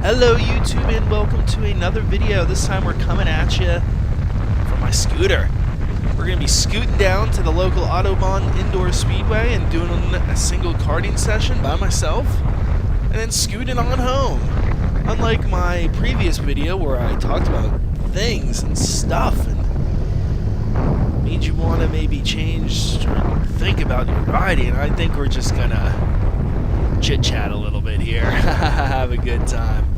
Hello YouTube and welcome to another video. This time we're coming at you from my scooter. We're going to be scooting down to the local Autobahn Indoor Speedway and doing a single karting session by myself and then scooting on home. Unlike my previous video where I talked about things and stuff and made you want to maybe change or think about your riding, I think we're just going to chit-chat a little bit here. Have a good time.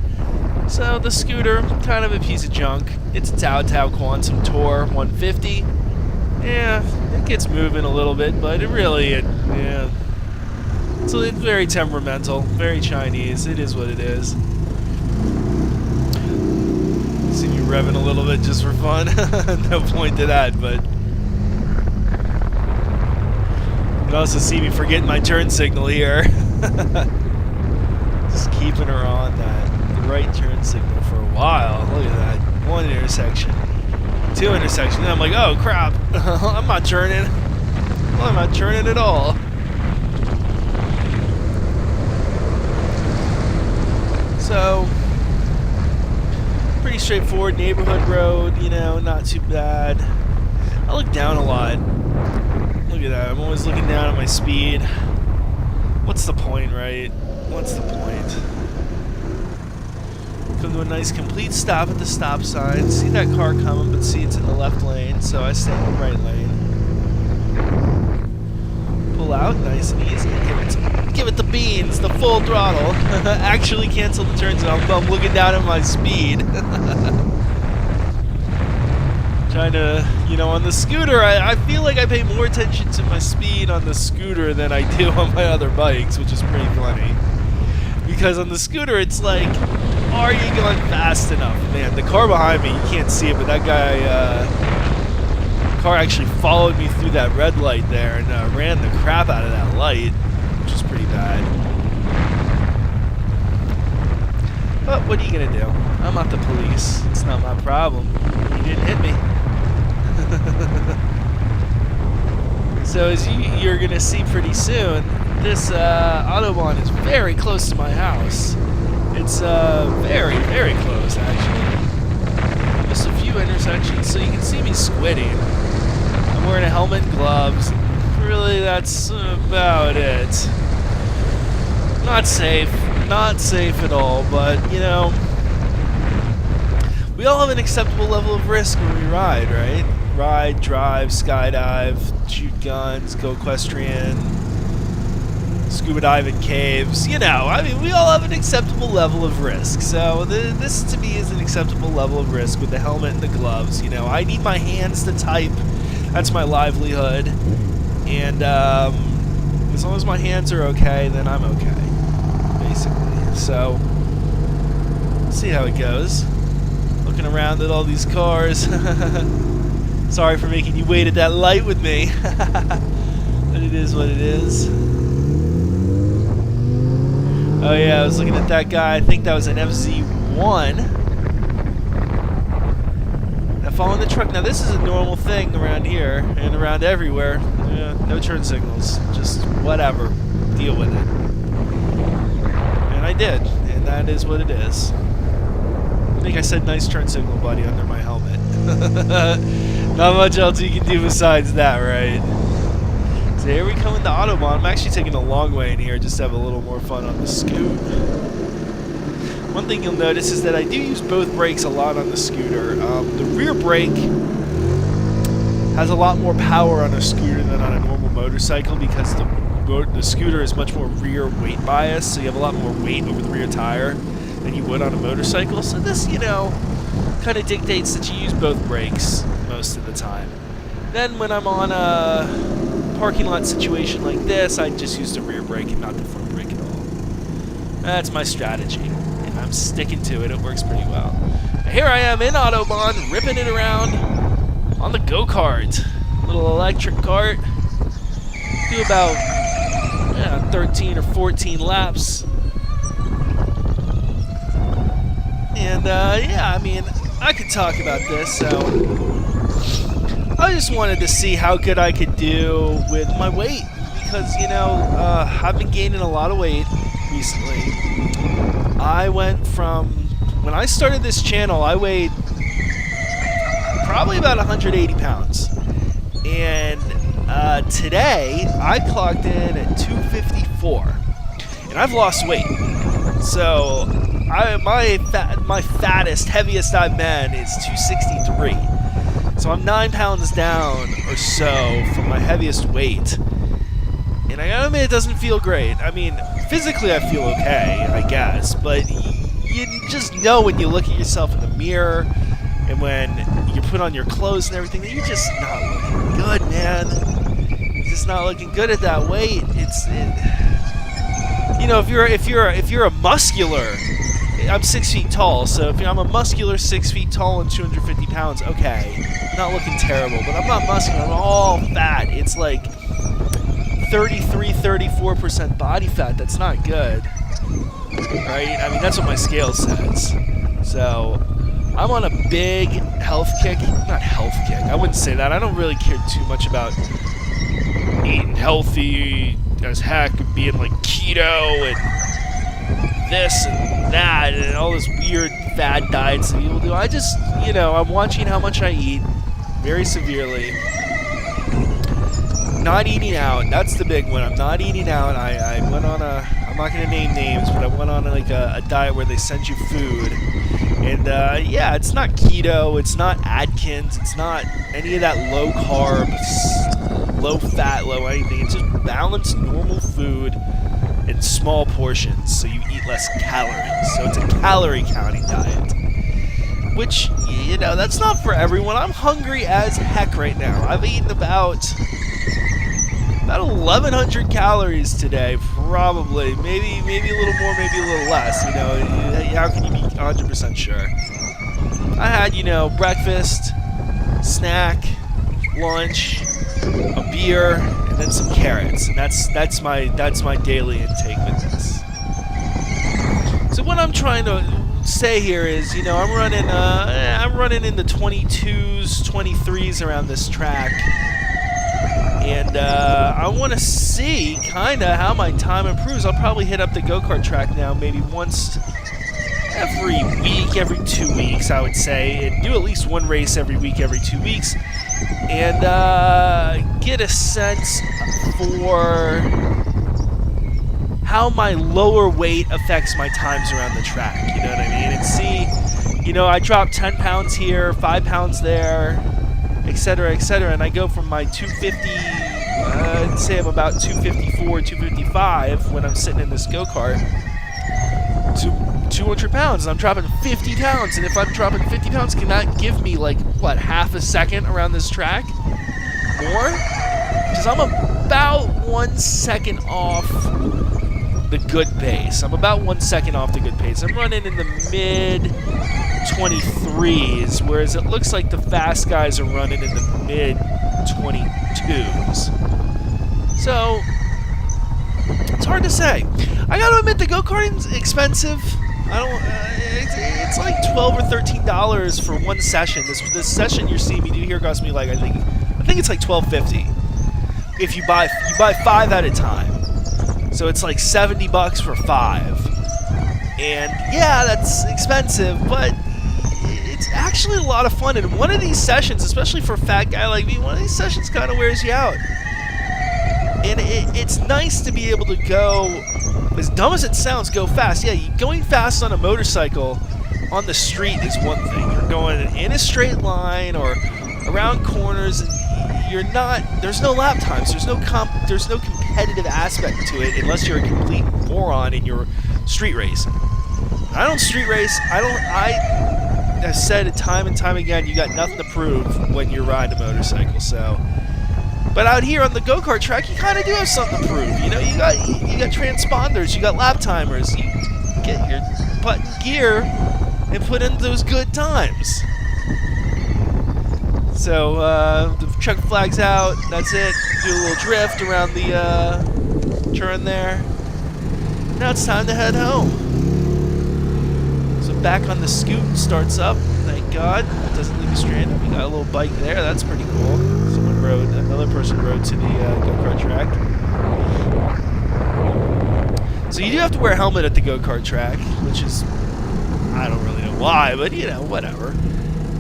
So the scooter, kind of a piece of junk. It's a Tao Quantum Tour 150. Yeah, it gets moving a little bit, but it's very temperamental, very Chinese. It is what it is. See me revving a little bit just for fun. No point to that, but you can also see me forgetting my turn signal here. Just keeping her on that right turn signal for a while. Look at that. One intersection, two intersections, and I'm like, oh crap. I'm not turning. Well, I'm not turning at all. So, pretty straightforward neighborhood road, you know, not too bad. I look down a lot. Look at that. I'm always looking down at my speed. What's the point, right? What's the point? Come to a nice complete stop at the stop sign. See that car coming, but see it's in the left lane, so I stay in the right lane. Pull out, nice and easy. Give it the beans, the full throttle. Actually cancel the turns. I'm looking down at my speed. Trying to, you know, on the scooter, I feel like I pay more attention to my speed on the scooter than I do on my other bikes, which is pretty funny. Because on the scooter, it's like, are you going fast enough? Man, the car behind me, you can't see it, but that guy, car actually followed me through that red light there and ran the crap out of that light, which is pretty bad. But what are you going to do? I'm not the police. It's not my problem. You didn't hit me. So as you're going to see pretty soon, this Autobahn is very close to my house. It's very, very close, actually. Just a few intersections, so you can see me squinting. I'm wearing a helmet and gloves. Really, that's about it. Not safe at all, but, you know, we all have an acceptable level of risk when we ride, right? Ride, drive, skydive, shoot guns, go equestrian, scuba dive in caves, you know, I mean, we all have an acceptable level of risk. So this to me is an acceptable level of risk with the helmet and the gloves. You know, I need my hands to type. That's my livelihood. And as long as my hands are okay, then I'm okay, basically. So, let's see how it goes. Looking around at all these cars. Sorry for making you wait at that light with me. But it is what it is. Oh yeah, I was looking at that guy. I think that was an FZ1. Now following the truck. Now this is a normal thing around here and around everywhere. Yeah, no turn signals. Just whatever. Deal with it. And I did. And that is what it is. I think I said nice turn signal, buddy, under my helmet. Not much else you can do besides that, right? So here we come into Autobahn. I'm actually taking a long way in here just to have a little more fun on the scoot. One thing you'll notice is that I do use both brakes a lot on the scooter. The rear brake has a lot more power on a scooter than on a normal motorcycle because the scooter is much more rear weight biased, so you have a lot more weight over the rear tire than you would on a motorcycle. So this, you know, kind of dictates that you use both brakes most of the time. Then when I'm on a parking lot situation like this, I just use the rear brake and not the front brake at all. That's my strategy, and I'm sticking to it. It works pretty well. Here I am in Autobahn, ripping it around on the go-kart. Little electric cart. Do about 13 or 14 laps. And yeah, I mean, I could talk about this, so I just wanted to see how good I could do with my weight, because, you know, I've been gaining a lot of weight recently. I went from when I started this channel, I weighed probably about 180 pounds. And today, I clocked in at 254. And I've lost weight. So, my fattest, heaviest I've been is 263. So I'm 9 pounds down or so from my heaviest weight. And I gotta admit, it doesn't feel great. I mean, physically I feel okay, I guess. But you just know when you look at yourself in the mirror and when you put on your clothes and everything that you're just not looking good, man. You're just not looking good at that weight. You know, if you're a muscular, I'm 6 feet tall, so if I'm a muscular 6 feet tall and 250 pounds, okay, not looking terrible. But I'm not muscular. I'm all fat. It's like 34% body fat. That's not good, right? I mean, that's what my scale says. So I'm on a big health kick. Not health kick. I wouldn't say that. I don't really care too much about eating healthy as heck and being like keto and this and that and all this weird fad diets that people do. I just, you know, I'm watching how much I eat very severely. Not eating out. That's the big one. I'm not eating out. I went on I'm not going to name names, but I went on like a diet where they send you food. And yeah, it's not keto. It's not Atkins. It's not any of that low carb, low fat, low anything. It's just balanced, normal food in small portions, so you eat less calories. So it's a calorie counting diet, which, you know, that's not for everyone. I'm hungry as heck right now. I've eaten about 1,100 calories today, probably. Maybe a little more, maybe a little less. You know, how can you be 100% sure? I had, you know, breakfast, snack, lunch, a beer, and then some carrots, and that's my daily intake with this. So what I'm trying to say here is, you know, I'm running in the 22s, 23s around this track, and I want to see kind of how my time improves. I'll probably hit up the go-kart track now, maybe once every week, every 2 weeks, I would say, and do at least one race every week, every 2 weeks. And get a sense for how my lower weight affects my times around the track, you know what I mean? And see, you know, I drop 10 pounds here, 5 pounds there, etc., etc., and I go from my 250, I'd say I'm about 254, 255 when I'm sitting in this go-kart, to 200 pounds, and I'm dropping 50 pounds, and if I'm dropping 50 pounds, can that give me, like, what, half a second around this track? More? Because I'm about 1 second off the good pace. I'm about 1 second off the good pace. I'm running in the mid-23s, whereas it looks like the fast guys are running in the mid-22s. So, it's hard to say. I gotta admit, the go-karting's expensive. I don't. It's like $12 or $13 for one session. This session you're seeing me do here cost me like I think it's like $12.50 if you buy 5 at a time. So it's like $70 for 5. And yeah, that's expensive, but it's actually a lot of fun. And one of these sessions, especially for a fat guy like me, one of these sessions kind of wears you out. And it's nice to be able to go, as dumb as it sounds, go fast. Yeah, going fast on a motorcycle on the street is one thing. You're going in a straight line or around corners, and you're not. There's no lap times. There's no competitive aspect to it unless you're a complete moron in your street racing. I don't street race. I've said it time and time again. You got nothing to prove when you're riding a motorcycle. So. But out here on the go-kart track, you kind of do have something to prove. You know, you got transponders, you got lap timers. You get your butt in gear and put in those good times. So the truck flag's out. That's it. Do a little drift around the turn there. Now it's time to head home. So back on the Scoot, starts up. Thank God, it doesn't leave me stranded. We got a little bike there. That's pretty cool. Another person rode to the go-kart track. So you do have to wear a helmet at the go-kart track, which is why, but you know, whatever.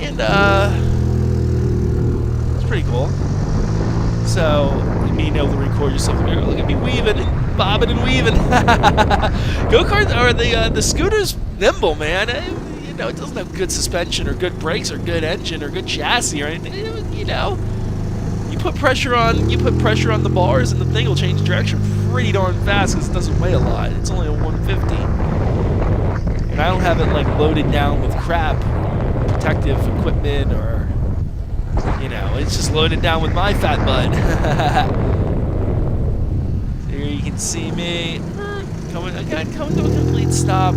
And it's pretty cool. So being able to record yourself, look at me weaving, and bobbing and weaving. Go-kart or the scooter's nimble, man. You know, it doesn't have good suspension or good brakes or good engine or good chassis or anything. You know, you put pressure on the bars and the thing will change direction pretty darn fast because it doesn't weigh a lot. It's only a 150, and I don't have it like loaded down with crap, protective equipment or, you know, it's just loaded down with my fat butt. So here you can see me coming to a complete stop.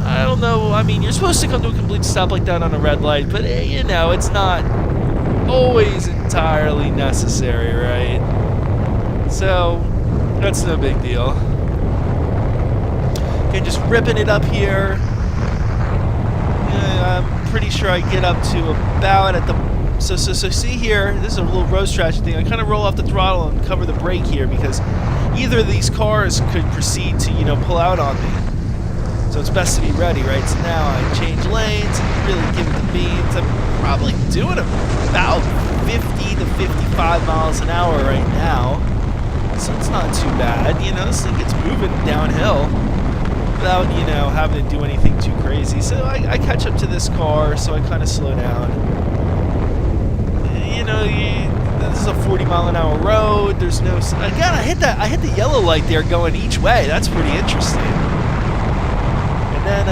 I don't know. I mean, you're supposed to come to a complete stop like that on a red light, but you know, it's not always entirely necessary, right? So that's no big deal. Okay, just ripping it up here. I'm pretty sure I get up to about at the. So see here, this is a little road strategy thing. I kind of roll off the throttle and cover the brake here because either of these cars could proceed to, you know, pull out on me. So it's best to be ready, right? So now I change lanes and really give it the beans. I'm probably doing about 50 to 55 miles an hour right now. So it's not too bad. You know, this thing gets moving downhill without, you know, having to do anything too crazy. So I catch up to this car, so I kind of slow down. You know, this is a 40-mile-an-hour road. There's no. Again, I hit the yellow light there going each way. That's pretty interesting. And then,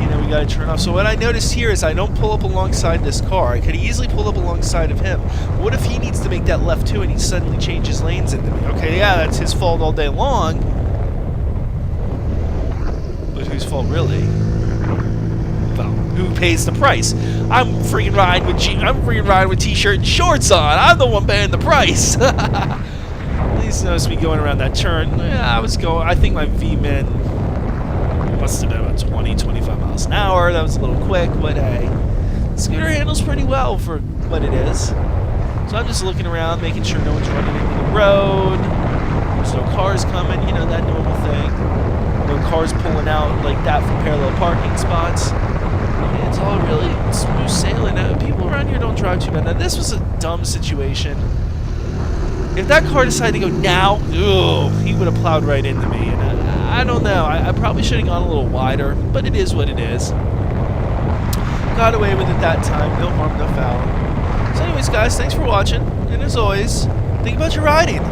you know, we got to turn off. So what I noticed here is I don't pull up alongside this car. I could easily pull up alongside of him. What if he needs to make that left too, and he suddenly changes lanes into me? Okay, yeah, that's his fault all day long. But whose fault really? Well, who pays the price? I'm freaking riding with t-shirt and shorts on. I'm the one paying the price. At least notice me going around that turn. Yeah, I think my V-min must have been about 20, 25 miles an hour. That was a little quick, but hey, the scooter handles pretty well for what it is. So I'm just looking around, making sure no one's running into the road. There's no cars coming, you know, that normal thing. No cars pulling out like that from parallel parking spots. It's all really smooth sailing. People around here don't drive too bad. Now, this was a dumb situation. If that car decided to go now, he would have plowed right into me. And I don't know. I probably should have gone a little wider, but it is what it is. Got away with it that time. No harm, no foul. So anyways, guys, thanks for watching. And as always, think about your riding.